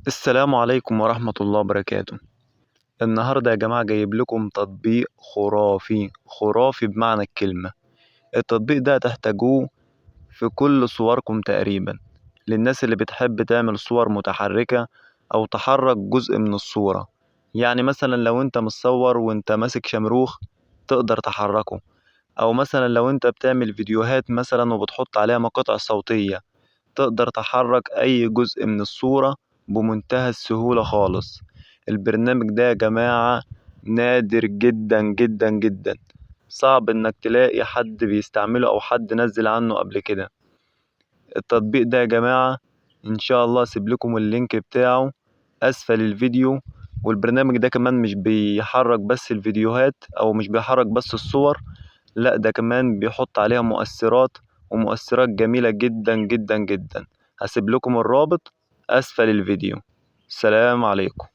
السلام عليكم ورحمة الله وبركاته. النهاردة يا جماعة جايب لكم تطبيق خرافي خرافي بمعنى الكلمة. التطبيق ده هتحتاجوه في كل صوركم تقريبا، للناس اللي بتحب تعمل صور متحركة أو تحرك جزء من الصورة. يعني مثلا لو انت متصور وانت ماسك شمروخ تقدر تحركه، أو مثلا لو انت بتعمل فيديوهات مثلا وبتحط عليها مقاطع صوتية تقدر تحرك أي جزء من الصورة بمنتهى السهولة خالص. البرنامج ده يا جماعة نادر جدا جدا جدا، صعب انك تلاقي حد بيستعمله او حد نزل عنه قبل كده. التطبيق ده يا جماعة ان شاء الله اسيب لكم اللينك بتاعه اسفل الفيديو. والبرنامج ده كمان مش بيحرك بس الفيديوهات او مش بيحرك بس الصور، لا ده كمان بيحط عليها مؤثرات ومؤثرات جميلة جدا جدا جدا. هسيب لكم الرابط أسفل الفيديو. سلام عليكم.